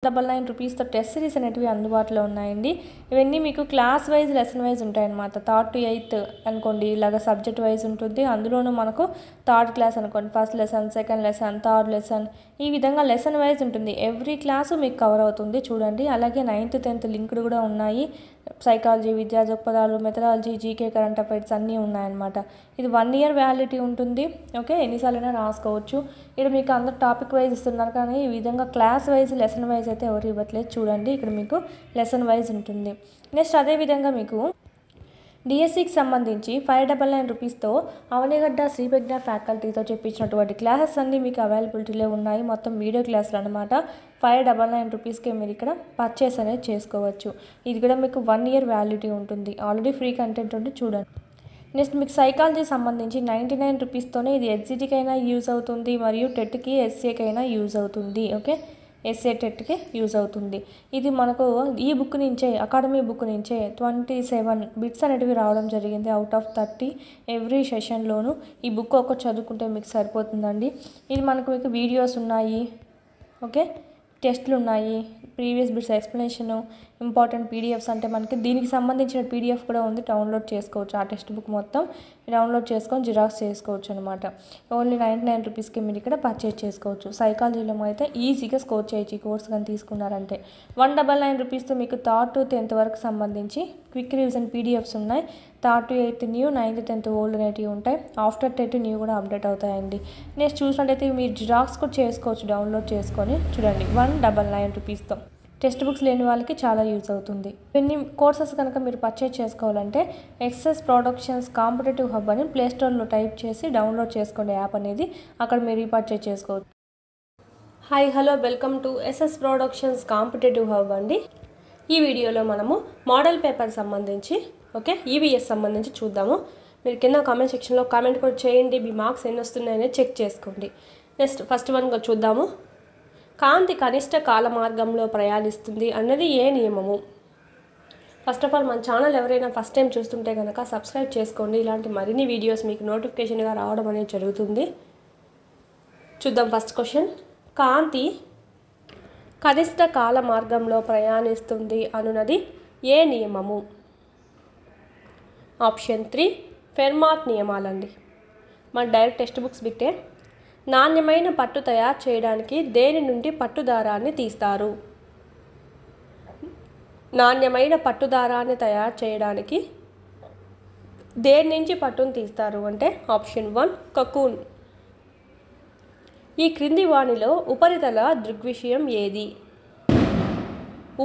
₹99తో test series అనేటివి అందుబాటులో ఉన్నాయండి. ఇవన్నీ మీకు క్లాస్ వైజ్ లెసన్ వైజ్ ఉంటాయన్నమాట. 3rd to 8th అనుకోండి, ఇలాగ సబ్జెక్ట్ వైజ్ ఉంటుంది. అందులోనూ మనకు 3rd క్లాస్ అనుకోండి, first lesson, second lesson, third lesson, ఈ విధంగా లెసన్ వైజ్ ఉంటుంది. ఎవ్రీ క్లాసు మీకు కవర్ అవుతుంది చూడండి. అలాగే 9th 10th లింక్డ్ కూడా ఉన్నాయి. సైకాలజీ, విద్యా దృక్పథాలు, మెథడాలజీ, జీకే, కరెంట్ అఫైర్స్ అన్నీ ఉన్నాయన్నమాట. ఇది 1 year వ్యాలిడిటీ ఉంటుంది. ఓకే, ఎన్నిసార్లైనా రాసుకోవచ్చు. ఇక్కడ మీకు అందరు టాపిక్ వైజ్ ఇస్తున్నారు, కానీ ఈ విధంగా క్లాస్ వైజ్ లెసన్ వైజ్ అయితే ఎవరు ఇవ్వట్లేదు చూడండి. ఇక్కడ మీకు లెసన్ వైజ్ ఉంటుంది. నెక్స్ట్ అదేవిధంగా మీకు డిఎస్సికి సంబంధించి ₹599తో అవనిగడ్డ శ్రీప్రజ్ఞ ఫ్యాకల్టీతో చెప్పించినటువంటి క్లాసెస్ అన్నీ మీకు అవైలబిలిటీలో ఉన్నాయి. మొత్తం వీడియో క్లాసులు అనమాట. ₹599కే మీరు ఇక్కడ పర్చేస్ అనేది చేసుకోవచ్చు. ఇది కూడా మీకు 1 year వ్యాలిడిటీ ఉంటుంది. ఆల్రెడీ ఫ్రీ కంటెంట్ ఉంటే చూడండి. నెక్స్ట్ మీకు సైకాలజీ సంబంధించి ₹99తోనే ఇది ఎస్జిటికైనా యూజ్ అవుతుంది, మరియు టెట్కి, ఎస్ఏకైనా యూజ్ అవుతుంది. ఓకే, ఎస్ఏ టెట్కి యూజ్ అవుతుంది. ఇది మనకు ఈ బుక్ నుంచే, అకాడమీ బుక్ నుంచే 27 బిట్స్ అనేటివి రావడం జరిగింది. అవుట్ ఆఫ్ 30 ఎవ్రీ సెషన్లోనూ ఈ బుక్ ఒక చదువుకుంటే మీకు సరిపోతుందండి. ఇది మనకు మీకు వీడియోస్ ఉన్నాయి. ఓకే, టెస్ట్లు ఉన్నాయి, previous bits explanation, important PDFs అంటే మనకి దీనికి సంబంధించిన పీడిఎఫ్ కూడా ఉంది. డౌన్లోడ్ చేసుకోవచ్చు. ఆ టెక్స్ట్ బుక్ మొత్తం డౌన్లోడ్ చేసుకొని జిరాక్స్ చేసుకోవచ్చు అనమాట. ఓన్లీ ₹99కి మీరు ఇక్కడ పర్చేజ్ చేసుకోవచ్చు. సైకాలజీలో అయితే ఈజీగా స్కోర్ చేయొచ్చు ఈ కోర్స్ కానీ తీసుకున్నారంటే. ₹199తో మీకు 3rd to 10th వరకు సంబంధించి క్విక్ రివిజన్ పీడిఎఫ్స్ ఉన్నాయి. 3rd to 8th new, 9th 10th old అనేటివి ఉంటాయి. ఆఫ్టర్ 10th న్యూ కూడా అప్డేట్ అవుతాయండి. నెక్స్ట్ చూసినట్టయితే మీరు జిరాక్స్ కూడా చేసుకోవచ్చు డౌన్లోడ్ చేసుకొని చూడండి. ₹199తో టెక్స్ట్ బుక్స్ లేని వాళ్ళకి చాలా యూజ్ అవుతుంది. ఇన్ని కోర్సెస్ కనుక మీరు పర్చేజ్ చేసుకోవాలంటే ఎస్ఎస్ ప్రొడక్షన్స్ కాంపిటేటివ్ హబ్ అని ప్లేస్టోర్లో టైప్ చేసి డౌన్లోడ్ చేసుకోండి యాప్ అనేది. అక్కడ మీరు పర్చేజ్ చేసుకోవచ్చు. Hi, hello, welcome to S S productions competitive hub అండి. ఈ వీడియోలో మనము మోడల్ పేపర్ సంబంధించి, ఓకే, ఈవీఎస్ సంబంధించి చూద్దాము. మీరు కింద కామెంట్ సెక్షన్లో కామెంట్ కూడా చేయండి. మీ మార్క్స్ ఎన్ని వస్తున్నాయని చెక్ చేసుకోండి. నెక్స్ట్ ఫస్ట్ వన్ చూద్దాము. కాంతి కనిష్ట కాల మార్గంలో ప్రయాణిస్తుంది అన్నది ఏ నియమము? ఫస్ట్ ఆఫ్ ఆల్ మన ఛానల్ ఎవరైనా ఫస్ట్ టైం చూస్తుంటే కనుక సబ్స్క్రైబ్ చేసుకోండి. ఇలాంటి మరిన్ని వీడియోస్ మీకు నోటిఫికేషన్గా రావడం అనేది జరుగుతుంది. చూద్దాం ఫస్ట్ క్వశ్చన్. కాంతి కనిష్ట కాల మార్గంలో ప్రయాణిస్తుంది అనున్నది ఏ నియమము? ఆప్షన్ 3 ఫెర్మాట్ నియమాలండి. మన డైరెక్ట్ టెక్స్ట్ బుక్స్ బిట్టే. నాణ్యమైన పట్టు తయారు చేయడానికి దేని నుండి పట్టు దారాన్ని తీస్తారు? నాణ్యమైన పట్టు దారాన్ని తయారు చేయడానికి దేని నుంచి పట్టును తీస్తారు అంటే ఆప్షన్ 1 కకూన్. ఈ క్రింది వానిలో ఉపరితల దృగ్విషయం ఏది?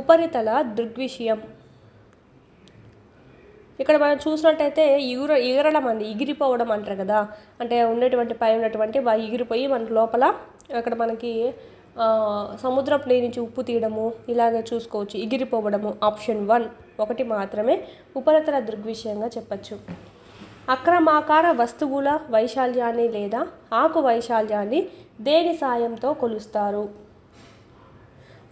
ఉపరితల దృగ్విషయం ఇక్కడ మనం చూసినట్టయితే ఎగరడం అండి, ఎగిరిపోవడం అంటారు కదా. అంటే ఉన్నటువంటి పై ఉన్నటువంటి ఎగిరిపోయి మనకు లోపల అక్కడ మనకి సముద్రపు నీరు నుంచి ఉప్పు తీయడము, ఇలాగే చూసుకోవచ్చు. ఎగిరిపోవడము ఆప్షన్ 1 ఒకటి మాత్రమే ఉపరితల దృగ్విషయంగా చెప్పచ్చు. అక్రమాకార వస్తువుల వైశాల్యాన్ని లేదా ఆకు వైశాల్యాన్ని దేని సాయంతో కొలుస్తారు?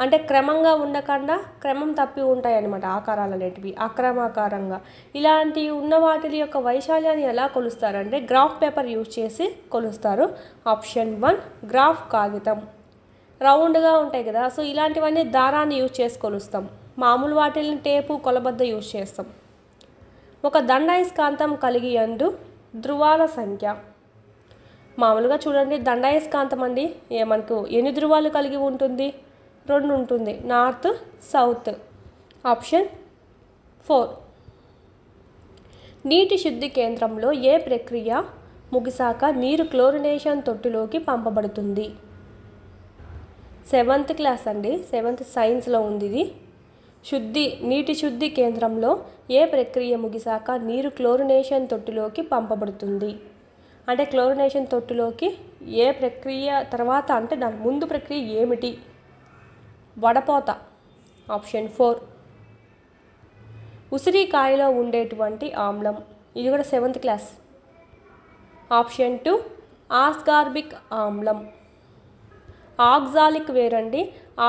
అంటే క్రమంగా ఉండకుండా క్రమం తప్పి ఉంటాయి అన్నమాట ఆకారాలు అనేటివి. అక్రమాకారంగా ఇలాంటి ఉన్న వాటి యొక్క వైశాల్యాన్ని ఎలా కొలుస్తారంటే గ్రాఫ్ పేపర్ యూజ్ చేసి కొలుస్తారు. ఆప్షన్ 1 గ్రాఫ్ కాగితం. రౌండ్గా ఉంటాయి కదా, సో ఇలాంటివన్నీ దారాన్ని యూజ్ చేసి కొలుస్తాం. మామూలు వాటిని టేపు, కొలబద్ద యూజ్ చేస్తాం. ఒక దండాయస్కాంతం కలిగి అందు ధ్రువాల సంఖ్య. మామూలుగా చూడండి, దండాయస్కాంతం అండి మనకు ఎన్ని ధ్రువాలు కలిగి ఉంటుంది? 2 ఉంటుంది, నార్త్ సౌత్. ఆప్షన్ 4. నీటి శుద్ధి కేంద్రంలో ఏ ప్రక్రియ ముగిసాక నీరు క్లోరినేషన్ తొట్టిలోకి పంపబడుతుంది? 7th క్లాస్ అండి, 7th సైన్స్లో ఉంది ఇది. నీటి శుద్ధి కేంద్రంలో ఏ ప్రక్రియ ముగిసాక నీరు క్లోరినేషన్ తొట్టిలోకి పంపబడుతుంది? అంటే క్లోరినేషన్ తొట్టిలోకి ఏ ప్రక్రియ తర్వాత, అంటే దాని ముందు ప్రక్రియ ఏమిటి? వడపోత. ఆప్షన్ 4. ఉసిరికాయలో ఉండేటువంటి ఆమ్లం, ఇది కూడా 7th క్లాస్. ఆప్షన్ 2 ఆస్కార్బిక్ ఆమ్లం. ఆక్సాలిక్ వేరండి.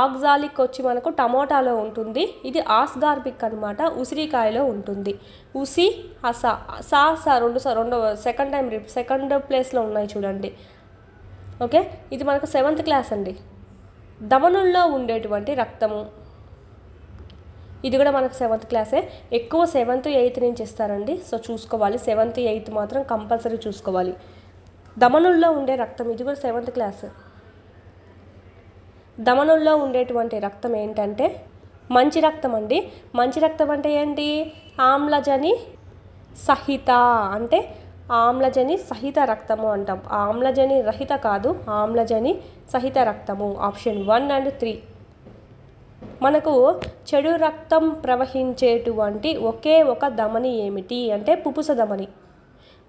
ఆక్సాలిక్ వచ్చి మనకు టమోటాలో ఉంటుంది, ఇది ఆస్కార్బిక్ అనమాట, ఉసిరికాయలో ఉంటుంది. ఉసి అసా రెండు సెకండ్ ప్లేస్లో ఉన్నాయి చూడండి. ఓకే, ఇది మనకు 7th క్లాస్ అండి. ధమనుల్లో ఉండేటువంటి రక్తము. ఇది కూడా మనకు 7th క్లాసే. ఎక్కువ 7th 8th నుంచి ఇస్తారండి. సో చూసుకోవాలి, 7th 8th మాత్రం కంపల్సరీ చూసుకోవాలి. ధమనుల్లో ఉండే రక్తం, ఇది కూడా 7th క్లాస్. ధమనుల్లో ఉండేటువంటి రక్తం ఏంటంటే మంచి రక్తం అండి. మంచి రక్తం అంటే ఏంటి? ఆమ్లజని సహిత, అంటే ఆమ్లజని సహిత రక్తము అంటాం. ఆమ్లజని రహిత కాదు, ఆమ్లజని సహిత రక్తము. Option 1 and 3. మనకు చెడు రక్తం ప్రవహించేటువంటి ఒకే ఒక ధమని ఏమిటి అంటే పుపుస ధమని.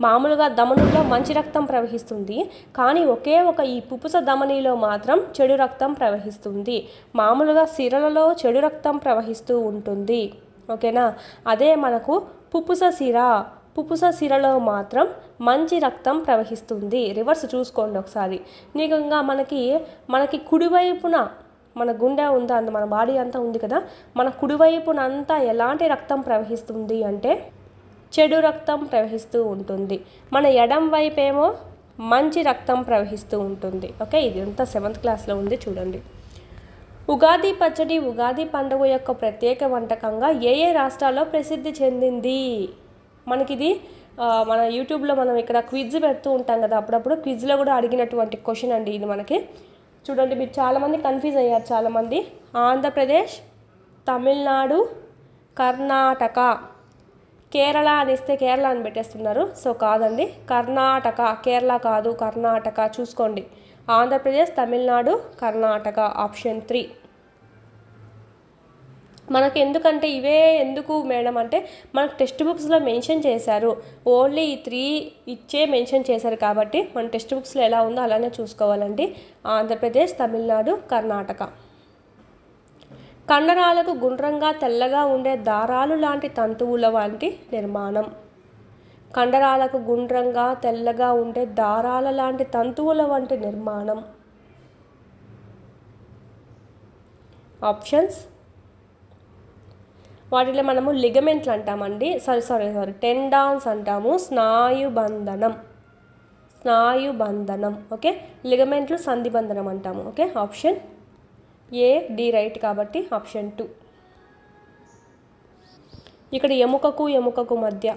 మామూలుగా ధమనుల్లో మంచి రక్తం ప్రవహిస్తుంది, కానీ ఒకే ఒక ఈ పుపుస ధమనిలో మాత్రం చెడు రక్తం ప్రవహిస్తుంది. మామూలుగా సిరలలో చెడు రక్తం ప్రవహిస్తూ ఉంటుంది, ఓకేనా. అదే మనకు పుపుస సిరలో మాత్రం మంచి రక్తం ప్రవహిస్తుంది. రివర్స్ చూసుకోండి ఒకసారి. నీకు ఇంకా మనకి కుడివైపున మన గుండె ఉందా, మన బాడీ అంతా ఉంది కదా, మన కుడివైపున అంతా ఎలాంటి రక్తం ప్రవహిస్తుంది అంటే చెడు రక్తం ప్రవహిస్తూ ఉంటుంది. మన ఎడం వైపేమో మంచి రక్తం ప్రవహిస్తూ ఉంటుంది. ఓకే, ఇది అంతా 7th క్లాస్లో ఉంది, చూడండి. ఉగాది పచ్చడి ఉగాది పండుగ యొక్క ప్రత్యేక వంటకంగా ఏ రాష్ట్రాల్లో ప్రసిద్ధి చెందింది? మనకిది మన యూట్యూబ్లో మనం ఇక్కడ క్విజ్ పెడుతూ ఉంటాం కదా, అప్పుడప్పుడు క్విజ్లో కూడా అడిగినటువంటి క్వశ్చన్ అండి ఇది. మనకి చూడండి, మీరు చాలామంది కన్ఫ్యూజ్ అయ్యారు. చాలామంది ఆంధ్రప్రదేశ్, తమిళనాడు, కర్ణాటక, కేరళ అనిస్తే కేరళ అని పెట్టేస్తున్నారు. సో కాదండి, కర్ణాటక. కేరళ కాదు, కర్ణాటక. చూసుకోండి, ఆంధ్రప్రదేశ్, తమిళనాడు, కర్ణాటక. ఆప్షన్ 3. మనకు ఎందుకంటే ఇవే ఎందుకు మేడం అంటే మనకు టెక్స్ట్ బుక్స్లో మెన్షన్ చేశారు, ఓన్లీ ఈ 3 ఇచ్చే మెన్షన్ చేశారు కాబట్టి మన టెక్స్ట్ బుక్స్లో ఎలా ఉందో అలానే చూసుకోవాలండి. ఆంధ్రప్రదేశ్, తమిళనాడు, కర్ణాటక. కండరాలకు గుండ్రంగా తెల్లగా ఉండే దారాలు లాంటి తంతువుల వంటి నిర్మాణం. కండరాలకు గుండ్రంగా తెల్లగా ఉండే దారాల లాంటి తంతువుల వంటి నిర్మాణం. ఆప్షన్స్, వాటిలో మనము లిగమెంట్లు అంటామండి, సారీ టెండాన్స్ అంటాము, స్నాయుబంధనం. ఓకే, లిగమెంట్లు సంధిబంధనం అంటాము. Okay, option A, D right కాబట్టి ఆప్షన్ 2. ఇక్కడ ఎముకకు మధ్య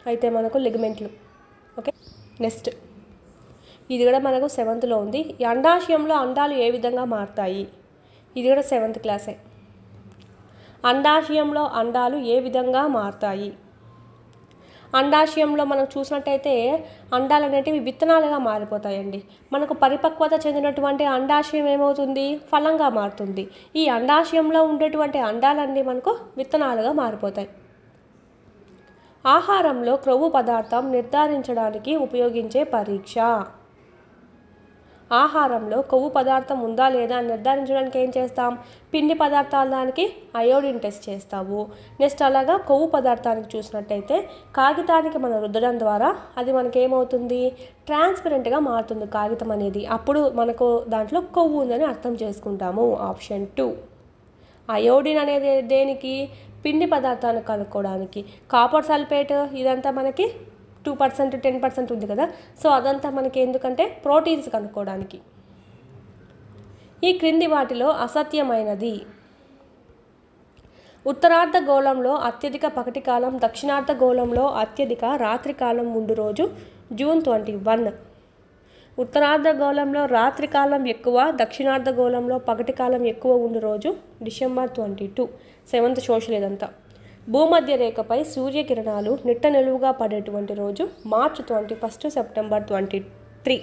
అయితే మనకు లిగమెంట్లు. ఓకే, నెక్స్ట్ ఇది కూడా మనకు 7thలో ఉంది. ఈ అండాశయంలో అండాలు ఏ విధంగా మారుతాయి? ఇది కూడా 7th క్లాసే. అండాశయంలో అండాలు ఏ విధంగా మారుతాయి? అండాశయంలో మనం చూసినట్టయితే అండాలు అనేటివి విత్తనాలుగా మారిపోతాయండి. మనకు పరిపక్వత చెందినటువంటి అండాశయం ఏమవుతుంది? ఫలంగా మారుతుంది. ఈ అండాశయంలో ఉండేటువంటి అండాలన్నీ మనకు విత్తనాలుగా మారిపోతాయి. ఆహారంలో క్రొవ్వు పదార్థం నిర్ధారించడానికి ఉపయోగించే పరీక్ష. ఆహారంలో కొవ్వు పదార్థం ఉందా లేదా అని నిర్ధారించడానికి ఏం చేస్తాం? పిండి పదార్థాల దానికి అయోడిన్ టెస్ట్ చేస్తాము. నెక్స్ట్ అలాగా కొవ్వు పదార్థానికి చూసినట్టయితే కాగితానికి మనం రుద్దడం ద్వారా అది మనకి ఏమవుతుంది? ట్రాన్స్పరెంట్గా మారుతుంది కాగితం అనేది. అప్పుడు మనకు దాంట్లో కొవ్వు ఉందని అర్థం చేసుకుంటాము. ఆప్షన్ 2. అయోడిన్ అనేది దేనికి? పిండి పదార్థాన్ని కనుక్కోవడానికి. కాపర్ సల్ఫేట్ ఇదంతా మనకి 2% 10% ఉంది కదా, సో అదంతా మనకి ఎందుకంటే ప్రోటీన్స్ కనుక్కోవడానికి. ఈ క్రింది వాటిలో అసత్యమైనది. ఉత్తరార్ధగోళంలో అత్యధిక పగటి కాలం, దక్షిణార్ధగోళంలో అత్యధిక రాత్రి కాలం ఉండు రోజు జూన్ 21. ఉత్తరార్ధగోళంలో రాత్రి కాలం ఎక్కువ, దక్షిణార్ధగోళంలో పగటి కాలం ఎక్కువ ఉండు రోజు డిసెంబర్ 22. 7th సోషల్ ఇదంతా. భూమధ్య రేఖపై సూర్యకిరణాలు నిట్ట నిలువుగా పడేటువంటి రోజు మార్చ్ 21, సెప్టెంబర్ 23.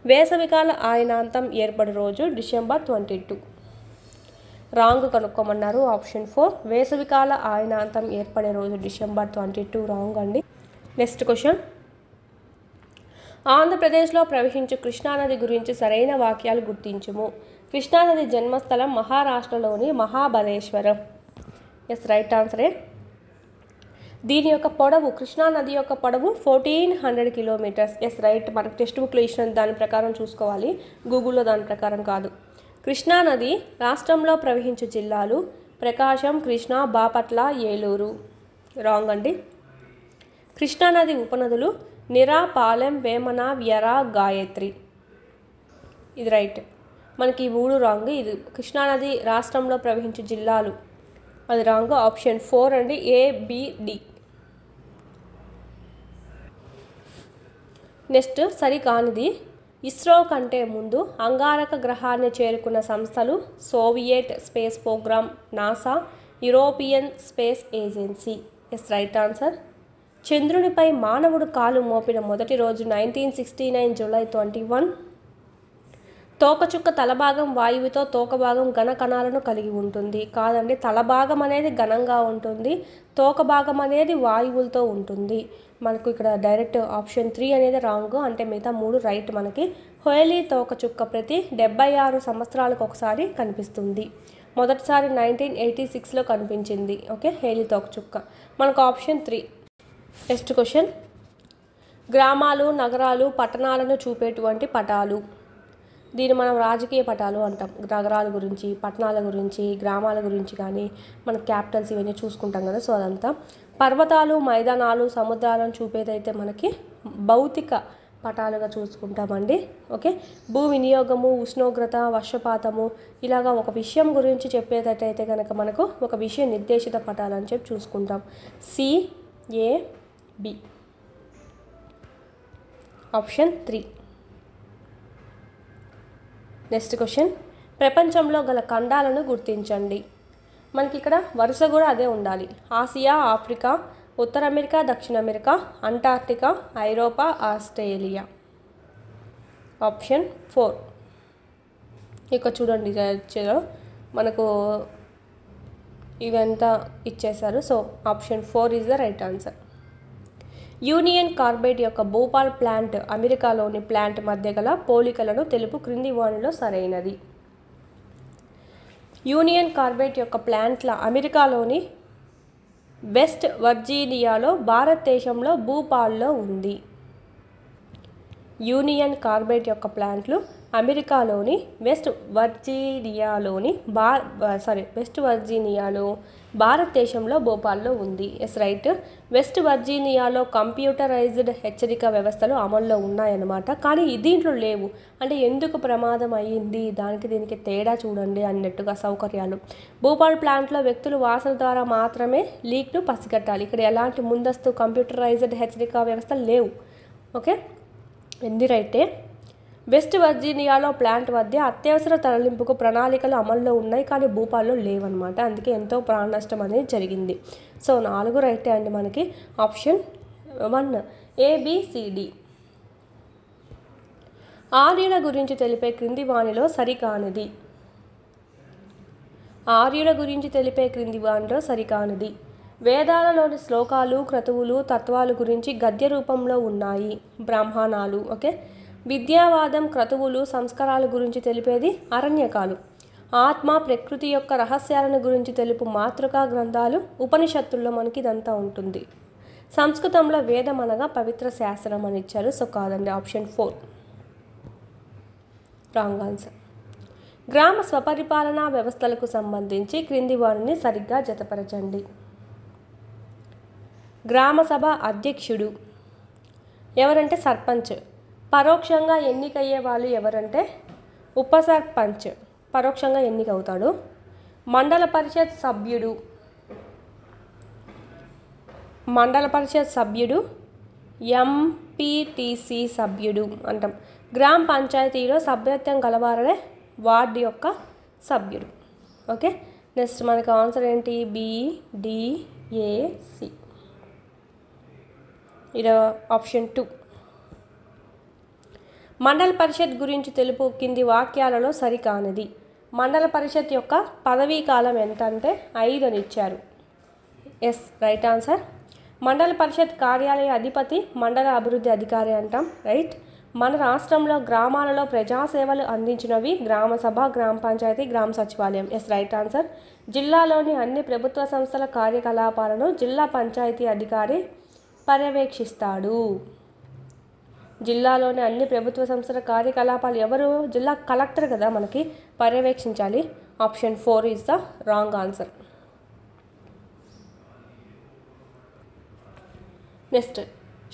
వేసవికాల ఆయనాంతం ఏర్పడే రోజు డిసెంబర్ 22. రాంగ్ కనుక్కోమన్నారు. ఆప్షన్ 4. వేసవికాల ఆయనాంతం ఏర్పడే రోజు డిసెంబర్ 22 రాంగ్ అండి. Next question. ఆంధ్రప్రదేశ్లో ప్రవహించు కృష్ణానది గురించి సరైన వాక్యాలు గుర్తించుము. కృష్ణానది జన్మస్థలం మహారాష్ట్రలోని మహాబలేశ్వరం. Yes, right ఆన్సరే. దీని యొక్క పొడవు, కృష్ణానది యొక్క పొడవు 1400 కిలోమీటర్స్. Yes, right. మనకు టెక్స్ట్ బుక్లో ఇచ్చిన దాని ప్రకారం చూసుకోవాలి, గూగుల్లో దాని ప్రకారం కాదు. కృష్ణానది రాష్ట్రంలో ప్రవహించు జిల్లాలు ప్రకాశం, కృష్ణా, బాపట్ల, ఏలూరు. రాంగ్ అండి. కృష్ణానది ఉపనదులు నిరా, పాలెం, వేమన, వ్యర, గాయత్రి. ఇది రైట్. మనకి ఈ 3 రాంగ్. ఇది కృష్ణానది రాష్ట్రంలో ప్రవహించే జిల్లాలు, అది రాంగ్. ఆప్షన్ 4 అండి, ABD. నెక్స్ట్ సరికానిది, ఇస్రో కంటే ముందు అంగారక గ్రహాన్ని చేరుకున్న సంస్థలు Soviet space programme, NASA, European space agency. Yes right answer. చంద్రునిపై మానవుడు కాలు మోపిన మొదటి రోజు 1969 జూలై 21. తోకచుక్క తలభాగం వాయువుతో, తోకభాగం ఘన కణాలను కలిగి ఉంటుంది. కాదండి, తలభాగం అనేది ఘనంగా ఉంటుంది, తోకభాగం అనేది వాయువులతో ఉంటుంది. మనకు ఇక్కడ డైరెక్ట్ ఆప్షన్ 3 అనేది రాంగ్, అంటే మిగతా 3 రైట్. మనకి హోయలీ తోకచుక్క ప్రతి 76 సంవత్సరాలకు ఒకసారి కనిపిస్తుంది. మొదటిసారి 1986లో కనిపించింది. ఓకే, హేలీ తోకచుక్క. మనకు ఆప్షన్ 3. నెక్స్ట్ క్వశ్చన్, గ్రామాలు, నగరాలు, పట్టణాలను చూపేటువంటి పటాలు. దీన్ని మనం రాజకీయ పటాలు అంటాం. నగరాల గురించి, పట్టణాల గురించి, గ్రామాల గురించి కానీ మన క్యాపిటల్స్ ఇవన్నీ చూసుకుంటాం కదా, సో అదంతా. పర్వతాలు, మైదానాలు, సముద్రాలను చూపేదైతే మనకి భౌతిక పటాలుగా చూసుకుంటామండి. ఓకే, భూ వినియోగము, ఉష్ణోగ్రత, వర్షపాతము, ఇలాగా ఒక విషయం గురించి చెప్పేటట్టయితే కనుక మనకు ఒక విషయ నిర్దేశిత పటాలు అని చెప్పి చూసుకుంటాం. CAB. ఆప్షన్ 3. నెక్స్ట్ క్వశ్చన్, ప్రపంచంలో గల ఖండాలను గుర్తించండి. మనకి ఇక్కడ వరుస కూడా అదే ఉండాలి. ఆసియా, ఆఫ్రికా, ఉత్తర అమెరికా, దక్షిణ అమెరికా, అంటార్క్టికా, ఐరోపా, ఆస్ట్రేలియా. ఆప్షన్ 4. ఇక చూడండి, మనకు ఇవంతా ఇచ్చేశారు. So option 4 is the right answer. Union carbide యొక్క భోపాల్ ప్లాంట్ అమెరికాలోని ప్లాంట్ మధ్య గల పోలికలను తెలుపు క్రింది వానిలో సరైనది. యూనియన్ కార్బైడ్ యొక్క ప్లాంట్ల అమెరికాలోని వెస్ట్ వర్జీనియాలో, భారతదేశంలో భూపాల్లో ఉంది. యూనియన్ కార్బైడ్ యొక్క ప్లాంట్లు అమెరికాలోని వెస్ట్ వర్జీనియాలో, భారతదేశంలో భోపాల్లో ఉంది. Yes right. వెస్ట్ వర్జీనియాలో కంప్యూటరైజ్డ్ హెచ్చరిక వ్యవస్థలు అమల్లో ఉన్నాయన్నమాట, కానీ దీంట్లో లేవు. అంటే ఎందుకు ప్రమాదం అయ్యింది, దానికి దీనికి తేడా చూడండి అన్నట్టుగా సౌకర్యాలు. భోపాల్ ప్లాంట్లో వ్యక్తులు వాసన ద్వారా మాత్రమే లీక్ను పసిగట్టాలి. ఇక్కడ ఎలాంటి ముందస్తు కంప్యూటరైజ్డ్ హెచ్చరిక వ్యవస్థలు లేవు. ఓకే, ఎంది రైటే. వెస్ట్ వర్జీనియాలో ప్లాంట్ వద్ద అత్యవసర తరలింపుకు ప్రణాళికలు అమల్లో ఉన్నాయి, కానీ భూపాల్లో లేవన్నమాట. అందుకే ఎంతో ప్రాణ నష్టం అనేది జరిగింది. సో 4 రైటే అండి మనకి. Option 1 ABCD. ఆర్యుల గురించి తెలిపే క్రింది వానిలో సరికానిది. ఆర్యుల గురించి తెలిపే క్రింది వానిలో సరికానిది. వేదాలలోని శ్లోకాలు, క్రతువులు, తత్వాలు గురించి గద్య రూపంలో ఉన్నాయి. బ్రాహ్మణాలు. ఓకే, విద్యావాదం, క్రతువులు, సంస్కారాల గురించి తెలిపేది అరణ్యకాలు. ఆత్మ, ప్రకృతి యొక్క రహస్యాలను గురించి తెలుపు మాతృకా గ్రంథాలు ఉపనిషత్తుల్లో మనకి ఇదంతా ఉంటుంది. సంస్కృతంలో వేదం అనగా పవిత్ర శాస్త్రం అని ఇచ్చారు. సో కాదండి, ఆప్షన్ 4 రాంగ్ ఆన్సర్. గ్రామ స్వపరిపాలనా వ్యవస్థలకు సంబంధించి క్రింది వారిని సరిగ్గా జతపరచండి. గ్రామ సభ అధ్యక్షుడు ఎవరంటే సర్పంచ్. పరోక్షంగా ఎన్నికయ్యే వాళ్ళు ఎవరంటే ఉప సర్పంచ్, పరోక్షంగా ఎన్నికవుతాడు. మండల పరిషత్ సభ్యుడు, MPTC సభ్యుడు అంటాం. గ్రామ పంచాయతీలో సభ్యత్వం గలవారనే వార్డు యొక్క సభ్యుడు. ఓకే, నెక్స్ట్ మనకు ఆన్సర్ ఏంటి? BDAC. ఇది ఆప్షన్ 2. మండల పరిషత్ గురించి తెలుపు కింది వాక్యాలలో సరికానిది. మండల పరిషత్ యొక్క పదవీ కాలం ఎంత అంటే 5 అని ఇచ్చారు. Yes right answer. Mandal Parishad కార్యాలయ అధిపతి మండల అభివృద్ధి అధికారి అంటాం. రైట్. మన రాష్ట్రంలో గ్రామాలలో ప్రజాసేవలు అందించినవి గ్రామ సభ, గ్రామ పంచాయతీ, గ్రామ సచివాలయం. Yes right answer. జిల్లాలోని అన్ని ప్రభుత్వ సంస్థల కార్యకలాపాలను జిల్లా పంచాయతీ అధికారి పర్యవేక్షిస్తాడు. జిల్లాలోని అన్ని ప్రభుత్వ సంస్థల కార్యకలాపాలు ఎవరు? జిల్లా కలెక్టర్ కదా మనకి పర్యవేక్షించాలి. Option 4 is the wrong answer. Next,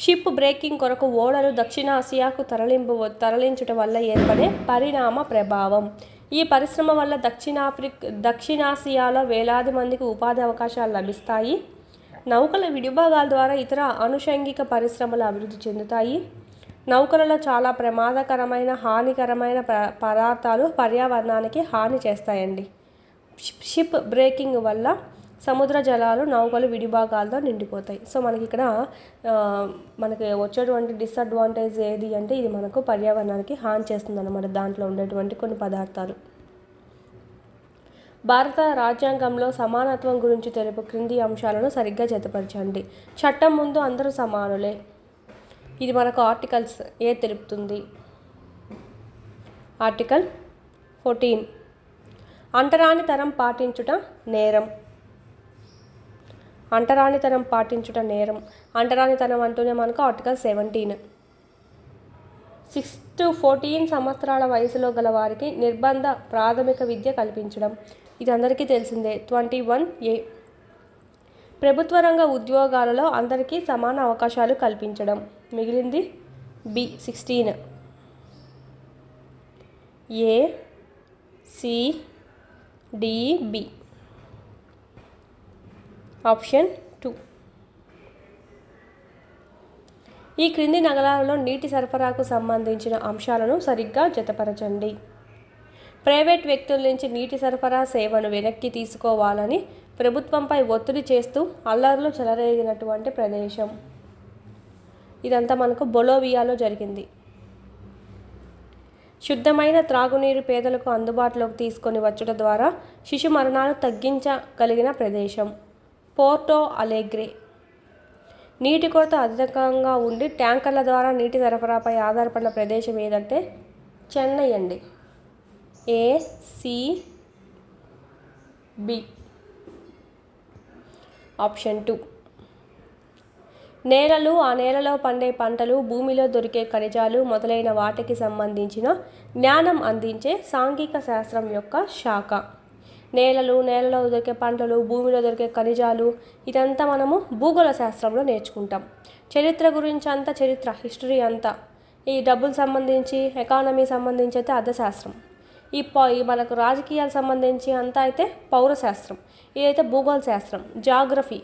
ship breaking కొరకు ఓడలు దక్షిణాసియాకు తరలించుట వల్ల ఏర్పడే పరిణామ ప్రభావం. ఈ పరిశ్రమ వల్ల దక్షిణాసియాలో వేలాది మందికి ఉపాధి అవకాశాలు లభిస్తాయి. నౌకల విడిభాగాల ద్వారా ఇతర అనుషంగిక పరిశ్రమలు అభివృద్ధి చెందుతాయి. నౌకలలో చాలా ప్రమాదకరమైన హానికరమైన పదార్థాలు పర్యావరణానికి హాని చేస్తాయండి. షిప్ బ్రేకింగ్ వల్ల సముద్ర జలాలు నౌకలు విడిభాగాలతో నిండిపోతాయి. సో మనకి ఇక్కడ మనకి వచ్చేటువంటి డిసడ్వాంటేజ్ ఏది అంటే ఇది మనకు పర్యావరణానికి హాని చేస్తుంది అన్నమాట, దాంట్లో ఉండేటువంటి కొన్ని పదార్థాలు. భారత రాజ్యాంగంలో సమానత్వం గురించి తెలుపు క్రింది అంశాలను సరిగ్గా జతపరచండి. చట్టం ముందు అందరూ సమానులే. ఇది మనకు ఆర్టికల్స్ ఏ తెలుపుతుంది? ఆర్టికల్ 14. అంటరానితనం పాటించుట నేరం. అంటరానితనం పాటించుట నేరం. అంటరానితనం అంటూనే మనకు ఆర్టికల్ 17. 6 to 14 సంవత్సరాల వయసులో గల వారికి నిర్బంధ ప్రాథమిక విద్య కల్పించడం. ఇది అందరికీ తెలిసిందే. 21A. ప్రభుత్వ రంగ ఉద్యోగాలలో అందరికీ సమాన అవకాశాలు కల్పించడం. మిగిలింది B. 16. A, C, D, B. Option 2. ఈ క్రింది నగరాలలో నీటి సరఫరాకు సంబంధించిన అంశాలను సరిగ్గా జతపరచండి. ప్రైవేట్ వ్యక్తుల నుంచి నీటి సరఫరా సేవను వెనక్కి తీసుకోవాలని ప్రభుత్వంపై ఒత్తిడి చేస్తూ అల్లర్లు చెలరేగినటువంటి ప్రదేశం. ఇదంతా మనకు బొలోవియాలో జరిగింది. శుద్ధమైన త్రాగునీరు పేదలకు అందుబాటులోకి తీసుకొని వచ్చడం ద్వారా శిశు మరణాలు తగ్గించగలిగిన ప్రదేశం. పోర్టో అలెగ్రే. నీటి కొరత అధికంగా ఉండి ట్యాంకర్ల ద్వారా నీటి సరఫరాపై ఆధారపడిన ప్రదేశం ఏదంటే చెన్నై అండి. A, C, B. ఆప్షన్ 2. నేలలు, ఆ నేలలో పండే పంటలు, భూమిలో దొరికే ఖనిజాలు మొదలైన వాటికి సంబంధించిన జ్ఞానం అందించే సాంఘిక శాస్త్రం యొక్క శాఖ. నేలలు, నేలలో దొరికే పంటలు, భూమిలో దొరికే ఖనిజాలు ఇదంతా మనము భూగోళ శాస్త్రంలో నేర్చుకుంటాం. చరిత్ర గురించి అంతా హిస్టరీ అంతా. ఈ డబ్బులు సంబంధించి ఎకానమీ సంబంధించి అయితే అర్థశాస్త్రం. ఈ మనకు రాజకీయాలకు సంబంధించి అంతా అయితే పౌరశాస్త్రం. ఇదైతే భూగోళ శాస్త్రం, జాగ్రఫీ.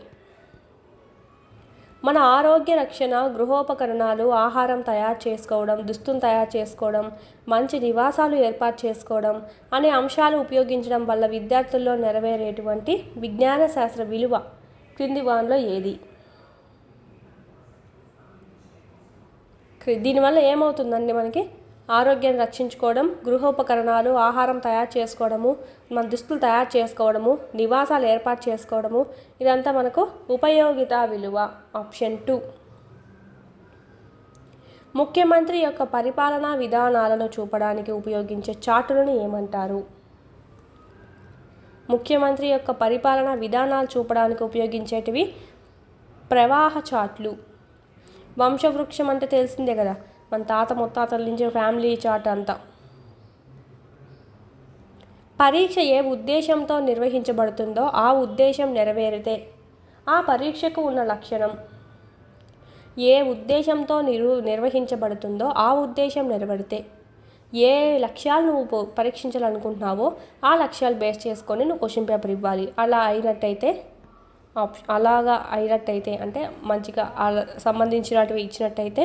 మన ఆరోగ్య రక్షణ, గృహోపకరణాలు, ఆహారం తయారు చేసుకోవడం, దుస్తులు తయారు చేసుకోవడం, మంచి నివాసాలు ఏర్పాటు చేసుకోవడం అనే అంశాలు ఉపయోగించడం వల్ల విద్యార్థుల్లో నెరవేరేటువంటి విజ్ఞాన శాస్త్ర విలువ క్రింది వానిలో ఏది? దీనివల్ల ఏమవుతుందండి మనకి ఆరోగ్యాన్ని రక్షించుకోవడం, గృహోపకరణాలు, ఆహారం తయారు చేసుకోవడము, మన దుస్తులు తయారు చేసుకోవడము, నివాసాలు ఏర్పాటు చేసుకోవడము ఇదంతా మనకు ఉపయోగిత విలువ. ఆప్షన్ 2. ముఖ్యమంత్రి యొక్క పరిపాలనా విధానాలను చూపడానికి ఉపయోగించే చార్టులను ఏమంటారు? ముఖ్యమంత్రి యొక్క పరిపాలనా విధానాలు చూపడానికి ఉపయోగించేటివి ప్రవాహ చార్ట్లు. వంశవృక్షం అంటే తెలిసిందే కదా, మన తాత ముత్తాతల నుంచి ఫ్యామిలీ చార్ట్ అంతా. పరీక్ష ఏ ఉద్దేశంతో నిర్వహించబడుతుందో ఆ ఉద్దేశం నెరవేరితే ఆ పరీక్షకు ఉన్న లక్షణం. ఏ ఉద్దేశంతో నిర్వహించబడుతుందో ఆ ఉద్దేశం నెరవేరితే ఏ లక్ష్యాలు నువ్వు పరీక్షించాలనుకుంటున్నావో ఆ లక్ష్యాలు బేస్ చేసుకొని నువ్వు క్వశ్చన్ పేపర్ ఇవ్వాలి. అలాగా అయినట్టయితే అంటే మంచిగా సంబంధించినటివి ఇచ్చినట్టయితే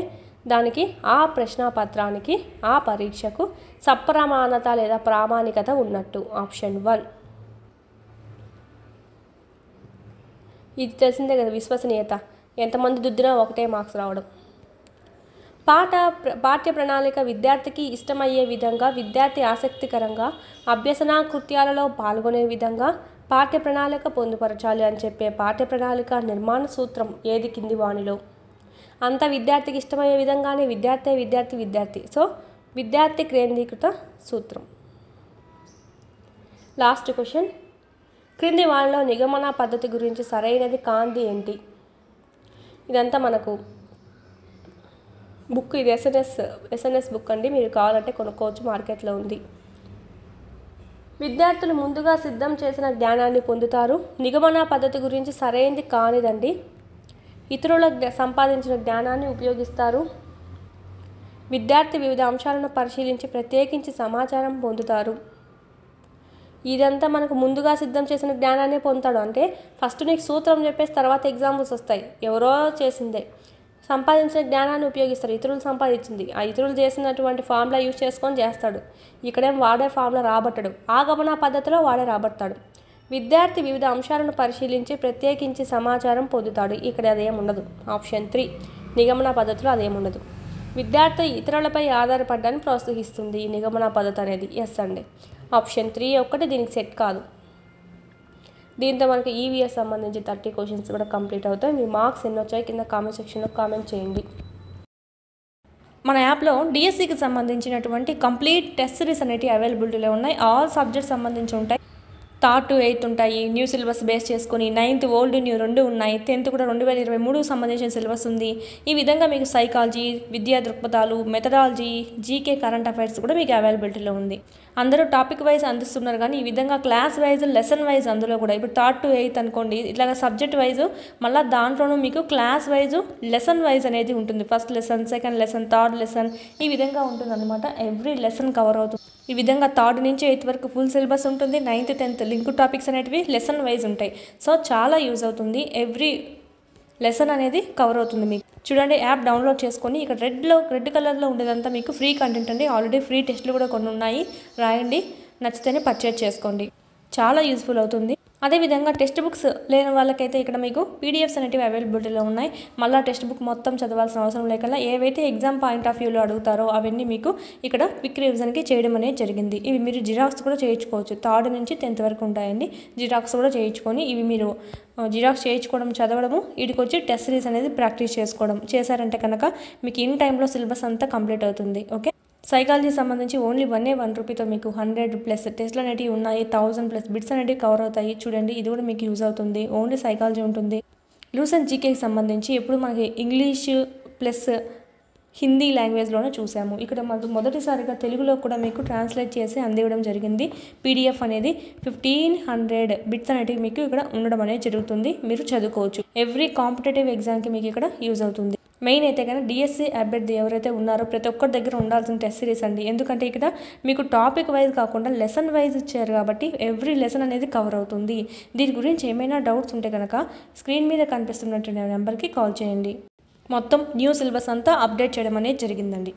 దానికి ఆ ప్రశ్నపత్రానికి ఆ పరీక్షకు సప్రమాణత లేదా ప్రామాణికత ఉన్నట్టు. ఆప్షన్ 1. ఇది తెలిసిందే కదా, విశ్వసనీయత. ఎంతమంది దుద్దినా ఒకటే మార్క్స్ రావడం. పాఠ్య ప్రణాళిక విద్యార్థికి ఇష్టమయ్యే విధంగా, విద్యార్థి ఆసక్తికరంగా అభ్యసన కృత్యాలలో పాల్గొనే విధంగా పాఠ్య ప్రణాళిక పొందుపరచాలి అని చెప్పే పాఠ్య ప్రణాళిక నిర్మాణ సూత్రం ఏది కింది వానిలో? అంత విద్యార్థికి ఇష్టమయ్యే విధంగానే విద్యార్థి. సో విద్యార్థి కేంద్రీకృత సూత్రం. Last question. క్రింది వానిలో నిగమన పద్ధతి గురించి సరైనది కాంది ఏంటి? ఇదంతా మనకు బుక్, ఇది ఎస్ఎన్ఎస్ బుక్ అండి, మీరు కావాలంటే కొనుక్కోవచ్చు, మార్కెట్లో ఉంది. విద్యార్థులు ముందుగా సిద్ధం చేసిన జ్ఞానాన్ని పొందుతారు. నిగమన పద్ధతి గురించి సరైనది కానిదండి. ఇతరుల సంపాదించిన జ్ఞానాన్ని ఉపయోగిస్తారు. విద్యార్థి వివిధ అంశాలను పరిశీలించి ప్రత్యేకించి సమాచారం పొందుతారు. ఇదంతా మనకు ముందుగా సిద్ధం చేసిన జ్ఞానాన్ని పొందుతాడు. అంటే ఫస్ట్ నీకు సూత్రం చెప్పేసి తర్వాత ఎగ్జాంపుల్స్ వస్తాయి. ఎవరో చేసిందే. సంపాదించిన జ్ఞానాన్ని ఉపయోగిస్తారు. ఇతరులు సంపాదించింది ఆ ఇతరులు చేసినటువంటి ఫార్ములా యూజ్ చేసుకొని చేస్తాడు. ఇక్కడేం వాడే ఫార్ములా రాబట్టడు. ఆగమన పద్ధతిలో వాడే రాబడతాడు. విద్యార్థి వివిధ అంశాలను పరిశీలించి ప్రత్యేకించి సమాచారం పొందుతాడు. ఇక్కడ అదేం ఉండదు. ఆప్షన్ 3 నిగమన పద్ధతిలో అదేముండదు. విద్యార్థి ఇతరులపై ఆధారపడడాన్ని ప్రోత్సహిస్తుంది ఈ నిగమన పద్ధతి అనేది. ఎస్ అండి. ఆప్షన్ 3 ఒక్కటి దీనికి సెట్ కాదు. దీంతో మనకి ఈవీఎస్ సంబంధించి 30 క్వశ్చన్స్ కూడా కంప్లీట్ అవుతాయి. మీ మార్క్స్ ఎన్ని వచ్చాయి కింద కామెంట్ సెక్షన్లో కామెంట్ చేయండి. మన యాప్లో డిఎస్సికి సంబంధించినటువంటి కంప్లీట్ టెస్ట్ సిరీస్ అనేవి అవైలబిలిటీలో ఉన్నాయి. ఆల్ సబ్జెక్ట్స్ సంబంధించి ఉంటాయి. థర్డ్ టు 8 ఉంటాయి. న్యూ సిలబస్ బేస్ చేసుకొని 9th ఓల్డ్ న్యూ 2 ఉన్నాయి. 10th కూడా 2023 సంబంధించిన సిలబస్ ఉంది. ఈ విధంగా మీకు సైకాలజీ, విద్యా దృక్పథాలు, మెథడాలజీ, జీకే, కరెంట్ అఫైర్స్ కూడా మీకు అవైలబిలిటీలో ఉంది. అందరూ టాపిక్ వైజ్ అందిస్తున్నారు కానీ ఈ విధంగా క్లాస్ వైజ్, లెసన్ వైజ్ అందులో కూడా ఇప్పుడు థర్డ్ టు 8 అనుకోండి, ఇట్లాగా సబ్జెక్ట్ వైజ్ మళ్ళీ దాంట్లోనూ మీకు క్లాస్ వైజ్, లెసన్ వైజ్ అనేది ఉంటుంది. First lesson, second lesson, third lesson ఈ విధంగా ఉంటుంది అనమాట. ఎవ్రీ లెసన్ కవర్ అవుతుంది. ఈ విధంగా 3rd నుంచి 8th వరకు ఫుల్ సిలబస్ ఉంటుంది. 9th 10th లింక్ టాపిక్స్ అనేటివి లెసన్ వైజ్ ఉంటాయి. సో చాలా యూజ్ అవుతుంది. ఎవ్రీ లెసన్ అనేది కవర్ అవుతుంది మీకు. చూడండి, యాప్ డౌన్లోడ్ చేసుకొని ఇక్కడ రెడ్ కలర్లో ఉండేదంతా మీకు ఫ్రీ కంటెంట్ అండి. ఆల్రెడీ ఫ్రీ టెస్ట్లు కూడా కొన్ని ఉన్నాయి. రాయండి, నచ్చితేనే పర్చేజ్ చేసుకోండి. చాలా యూస్ఫుల్ అవుతుంది. అదేవిధంగా టెక్స్ట్ బుక్స్ లేని వాళ్ళకైతే ఇక్కడ మీకు పీడిఎఫ్స్ అనేవి అవైలబిలిటీలో ఉన్నాయి. మళ్ళీ టెక్స్ట్ బుక్ మొత్తం చదవాల్సిన అవసరం లేకుండా ఏవైతే ఎగ్జామ్ పాయింట్ ఆఫ్ వ్యూలో అడుగుతారో అవన్నీ మీకు ఇక్కడ క్విక్ రివిజన్కి చేయడం అనేది జరిగింది. ఇవి మీరు జిరాక్స్ కూడా చేయించుకోవచ్చు. 3rd నుంచి 10th వరకు ఉంటాయండి. జిరాక్స్ కూడా చేయించుకొని ఇవి మీరు జిరాక్స్ చేయించుకోవడం, చదవడము, వీటికి వచ్చి టెస్ట్ సిరీస్ అనేది ప్రాక్టీస్ చేసుకోవడం చేశారంటే కనుక మీకు ఇన్ టైంలో సిలబస్ అంతా కంప్లీట్ అవుతుంది. ఓకే. సైకాలజీ సంబంధించి ఓన్లీ 1 రూపీతో మీకు 100+ టెస్ట్లు అనేవి ఉన్నాయి. 1000+ బిట్స్ అనేవి కవర్ అవుతాయి. చూడండి, ఇది కూడా మీకు యూజ్ అవుతుంది. ఓన్లీ సైకాలజీ ఉంటుంది. లూసెంట్ జీకేకి సంబంధించి ఎప్పుడు మనకి ఇంగ్లీష్ ప్లస్ హిందీ లాంగ్వేజ్లోనే చూసాము. ఇక్కడ మొదటిసారిగా తెలుగులో కూడా మీకు ట్రాన్స్లేట్ చేసి అందివ్వడం జరిగింది. పీడిఎఫ్ అనేది 1500 బిట్స్ అనేవి మీకు ఇక్కడ ఉండడం అనేది జరుగుతుంది. మీరు చదువుకోవచ్చు. ఎవ్రీ కాంపిటేటివ్ ఎగ్జామ్కి మీకు ఇక్కడ యూజ్ అవుతుంది. మెయిన్ అయితే కానీ డిఎస్సి అభ్యర్థి ఎవరైతే ఉన్నారో ప్రతి ఒక్కరి దగ్గర ఉండాల్సిన టెస్ట్ సిరీస్ అండి. ఎందుకంటే ఇక్కడ మీకు టాపిక్ వైజ్ కాకుండా లెసన్ వైజ్ ఇచ్చారు కాబట్టి ఎవ్రీ లెసన్ అనేది కవర్ అవుతుంది. దీని గురించి ఏమైనా డౌట్స్ ఉంటే కనుక స్క్రీన్ మీద కనిపిస్తున్నటువంటి నెంబర్కి కాల్ చేయండి. మొత్తం న్యూ సిలబస్ అంతా అప్డేట్ చేయడం అనేది జరిగిందండి.